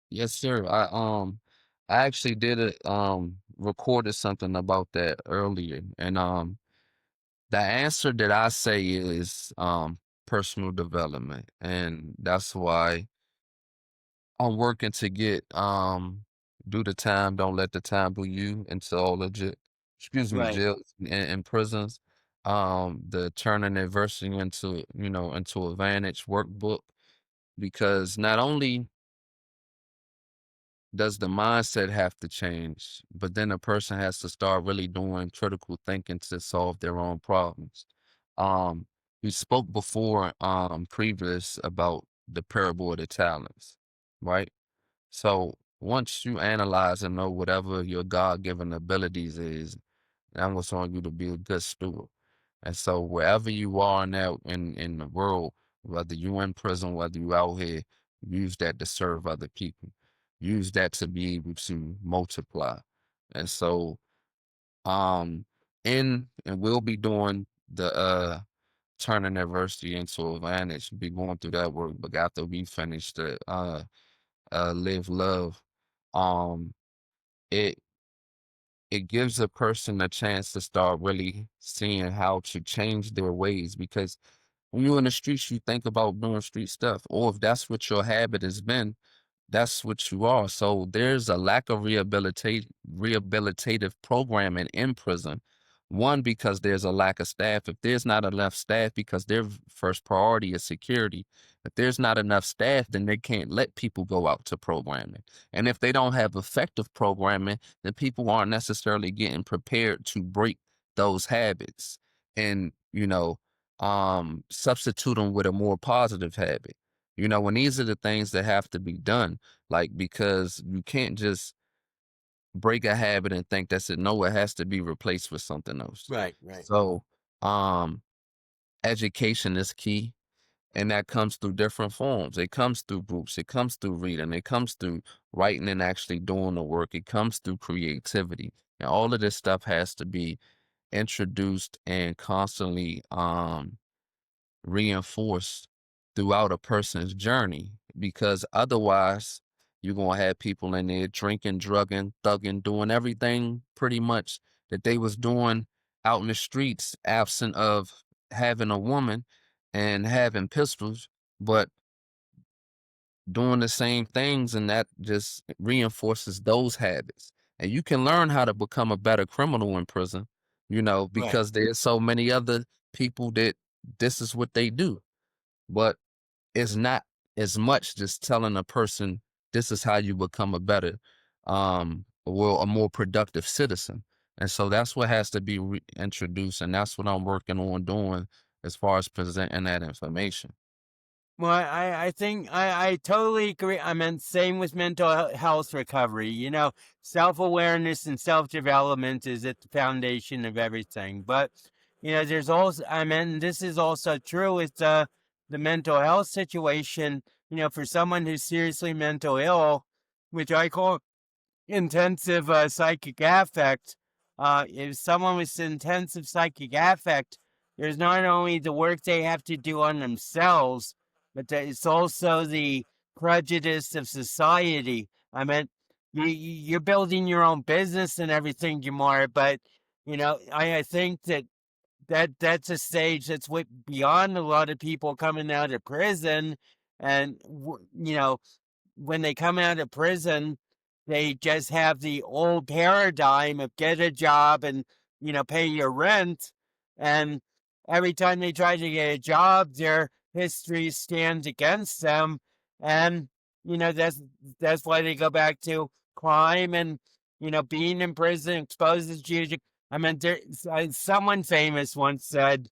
Yes, sir. I actually did recorded something about that earlier, and the answer that I say is personal development, and that's why I'm working to get do the time, don't let the time do you into all legit, excuse me, Right, jails and prisons. The turning adversity into advantage workbook, because not only does the mindset have to change, but then a person has to start really doing critical thinking to solve their own problems. Um, we spoke before, previous about the parable of the talents, right? So once you analyze and know whatever your God-given abilities is, that was on you to be a good steward. And so wherever you are in the world, whether you in prison, whether you out here, use that to serve other people. Use that to be able to multiply. And so in and we'll be doing the turning adversity into advantage, be going through that work, but after we finish the live love, um it it gives a person a chance to start really seeing how to change their ways, because when you're in the streets, you think about doing street stuff, or if that's what your habit has been, that's what you are. So there's a lack of rehabilitative programming in prison. One, because there's a lack of staff. If there's not enough staff, because their first priority is security, if there's not enough staff, then they can't let people go out to programming. And if they don't have effective programming, then people aren't necessarily getting prepared to break those habits and, substitute them with a more positive habit. And these are the things that have to be done, like, because you can't just break a habit and think that's it. No, it has to be replaced with something else. right. So, um, education is key, and that comes through different forms. It comes through groups, it comes through reading, it comes through writing and actually doing the work, it comes through creativity. And all of this stuff has to be introduced and constantly reinforced throughout a person's journey, because otherwise you're going to have people in there drinking, drugging, thugging, doing everything pretty much that they was doing out in the streets, absent of having a woman and having pistols, but doing the same things, and that just reinforces those habits. And you can learn how to become a better criminal in prison, Right. because there's so many other people that this is what they do. But it's not as much just telling a person this is how you become a better, well, a more productive citizen. And so that's what has to be introduced, and that's what I'm working on doing as far as presenting that information. Well, I think I totally agree. I mean, same with mental health recovery. Self awareness and self development is at the foundation of everything. But there's also, I mean, this is also true with the mental health situation. For someone who's seriously mental ill, which I call intensive psychic affect. If someone with intensive psychic affect, there's not only the work they have to do on themselves, but it's also the prejudice of society. I mean, you're building your own business and everything, Jamar. But I think that's a stage that's way beyond a lot of people coming out of prison, and when they come out of prison, they just have the old paradigm of get a job and pay your rent, and every time they try to get a job, their history stands against them, and that's why they go back to crime and being in prison exposes you to. I mean, someone famous once said,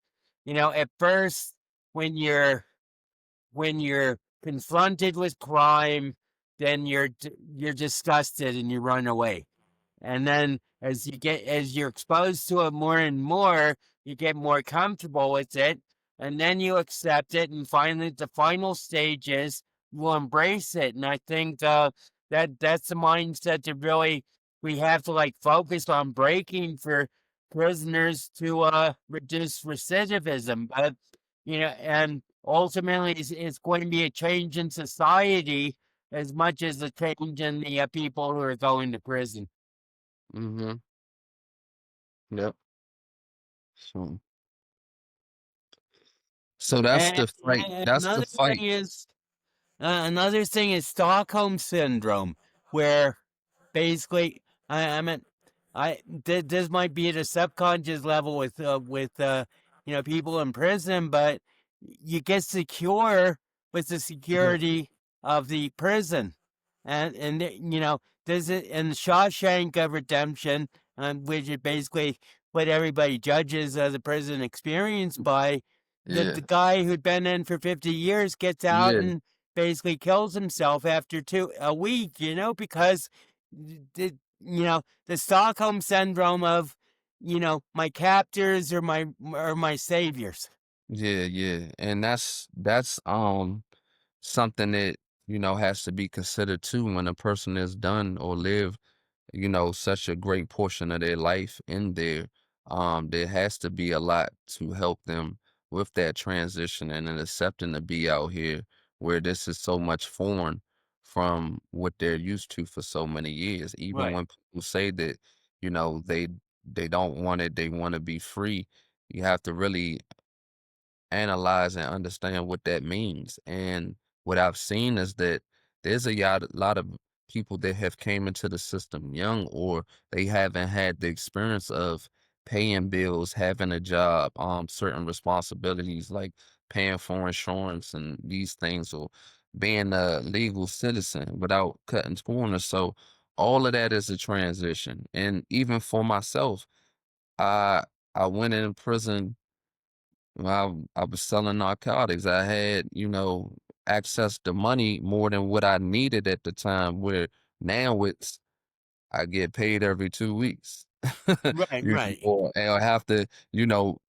at first when you're confronted with crime, then you're disgusted and you run away. And then as you're exposed to it more and more, you get more comfortable with it, and then you accept it, and finally the final stage is you embrace it. And I think that's the mindset that really we have to like focus on breaking for prisoners to reduce recidivism. But and ultimately it's going to be a change in society as much as a change in the people who are going to prison. Mm-hmm. Yep. So, so that's And, the fight. and That's the another fight. thing is Stockholm syndrome, where basically I mean this might be at a subconscious level with people in prison, but you get secure with the Mhm. security of the prison, and there's it in Shawshank of Redemption, which is basically what everybody judges the prison experience by. The Yeah. guy who'd been in for 50 years gets out Yeah. and basically kills himself after a week, because the Stockholm syndrome of, my captors or my saviors. Yeah. Yeah. And that's something that, has to be considered too when a person is done or live, such a great portion of their life in there. There has to be a lot to help them with that transition and then accepting to be out here where this is so much foreign from what they're used to for so many years. Even Right. when people say that, they don't want it, they want to be free, you have to really analyze and understand what that means. And what I've seen is that there's lot of people that have came into the system young, or they haven't had the experience of paying bills, having a job, certain responsibilities like paying for insurance and these things, or being a legal citizen without cutting corners. So all of that is a transition. And even for myself, I I went in prison when I was selling narcotics. I had, access to money more than what I needed at the time, where now I get paid every 2 weeks. Right, right. And I have to,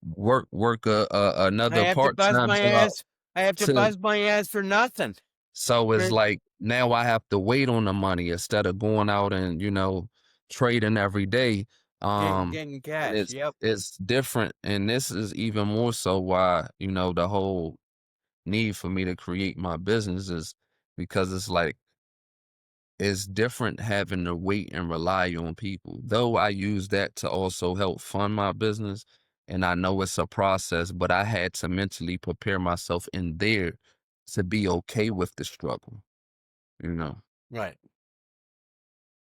work I another have to bust part-time my job ass. I have to to bust my ass for nothing. so it's For like now I have to wait on the money instead of going out and, trading every day. getting And cash. Yep. it's different. And this is even more so why, the whole need for me to create my business is because it's like it's different having to wait and rely on people. Though I use that to also help fund my business, and I know it's a process, but I had to mentally prepare myself in there to be okay with the struggle, you know. Right.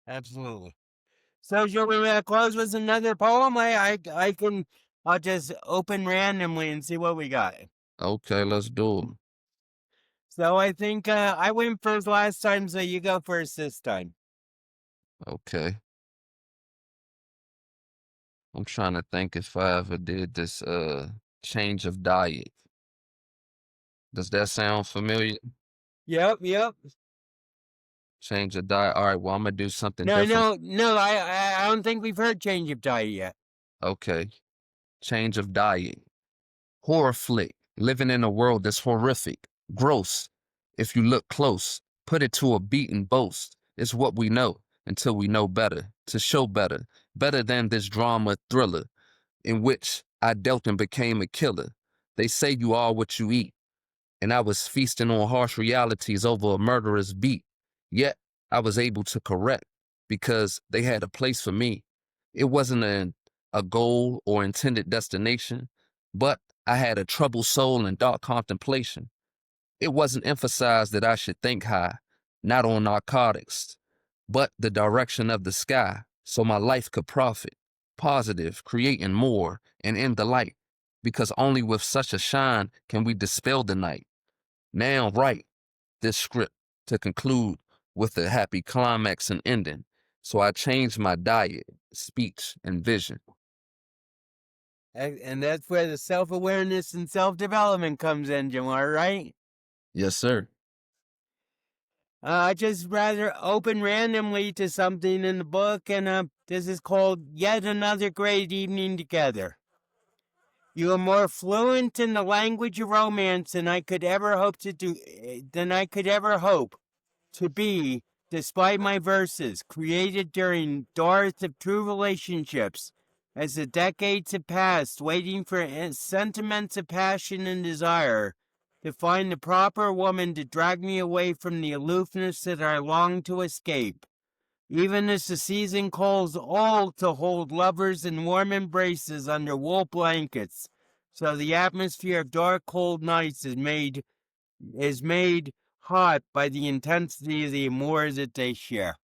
Absolutely. So shall we close with another poem? I'll just open randomly and see what we got. Okay, let's do it. So I think I went first last time, so you go first this time. Okay. I'm trying to think if I ever did this change of diet. Does that sound familiar? Yep, yep. Change of diet. All right, well, I'm gonna do something No, different. no, no. I don't think we've heard change of diet yet. Okay. Change of diet. Horror flick. Living in a world that's horrific. Gross. If you look close, put it to a beat and boast. It's what we know until we know better. To show better. Better than this drama thriller in which I dealt and became a killer. They say you are what you eat, and I was feasting on harsh realities over a murderous beat. Yet I was able to correct. because they had a place for me. It wasn't a goal or intended destination, but I had a troubled soul and dark contemplation. It wasn't emphasized that I should think high, not on narcotics, but the direction of the sky, so my life could profit, positive, creating more, and in the light, because only with such a shine can we dispel the night. Now write this script to conclude with a happy climax and ending. So I changed my diet, speech, and vision. And that's where the self-awareness and self-development comes in, Jamar, right? Yes, sir. I just rather open randomly to something in the book, and this is called Yet Another Great Evening Together. You are more fluent in the language of romance than I could ever hope to be, despite my verses, created during dearth of true relationships. As the decades have passed, waiting for sentiments of passion and desire, to find the proper woman to drag me away from the aloofness that I long to escape. Even as the season calls all to hold lovers in warm embraces under wool blankets, so the atmosphere of dark, cold nights is made hot by the intensity of the amour that they share.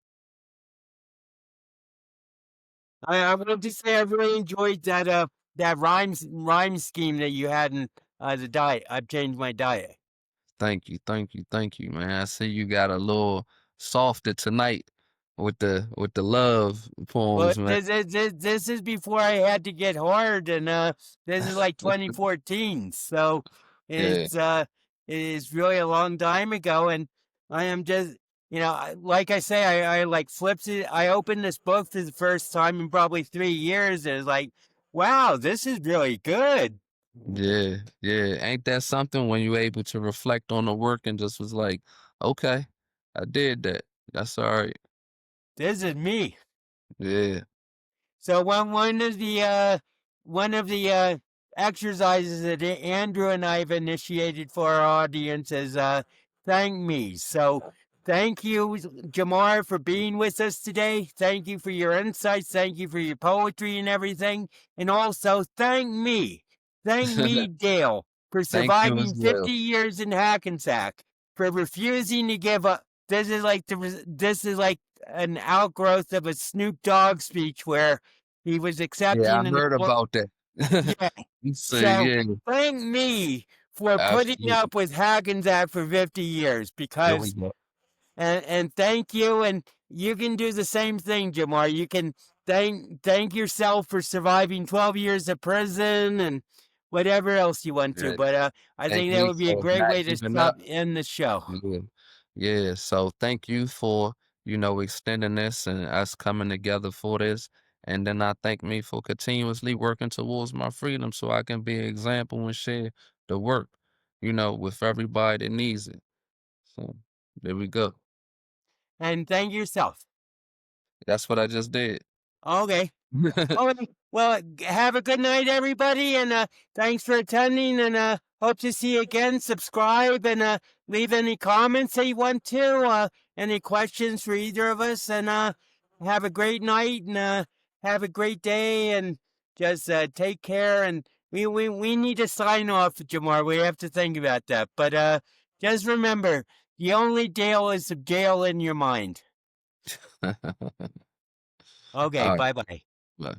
I wanted to say I really enjoyed that rhyme scheme that you had in the diet. I've changed my diet. Thank you, thank you, thank you, man. I see you got a little softer tonight with the love Well, poems, man. this is before I had to get hard, and this is like 2014, so Yeah, it is really a long time ago, and I am just like I say, I like flipped it. I opened this book for the first time in probably 3 years, and it's like, wow, this is really good. yeah, yeah. Ain't that something when you able to reflect on the work and just was like, okay, I did that. That's all right. This is me. Yeah. So one of the exercises that Andrew and I have initiated for our audience is thank me. So thank you, Jamar, for being with us today. Thank you for your insights. Thank you for your poetry and everything. And also thank me. Thank me, Dale, for Thank you surviving as 50 well. years in Hackensack, for refusing to give up. This is like an outgrowth of a Snoop Dogg speech where he was Yeah, I accepting an heard about that. yeah. So So yeah, thank me for putting absolutely. up with Hackensack for 50 years, There we because go. and thank you, and you can do the same thing, Jamar. You can thank yourself for surviving 12 years of prison and whatever else you want to. Yeah. But I Thank think that me would be a for great not way to giving up. stop end the show. Yeah. Yeah. So thank you for, extending this and us coming together for this. And then I thank me for continuously working towards my freedom so I can be an example and share the work, with everybody that needs it. So there we go. And thank yourself. That's what I just did. Okay. All right. Well, have a good night, everybody, and thanks for attending. And hope to see you again. Subscribe and leave any comments that you want to. Any questions for either of us, and have a great night and have a great day. And just take care. And we need to sign off, Jamar. We have to think about that. But just remember, the only Dale is the Dale in your mind. All Okay. right. Bye bye. Bye.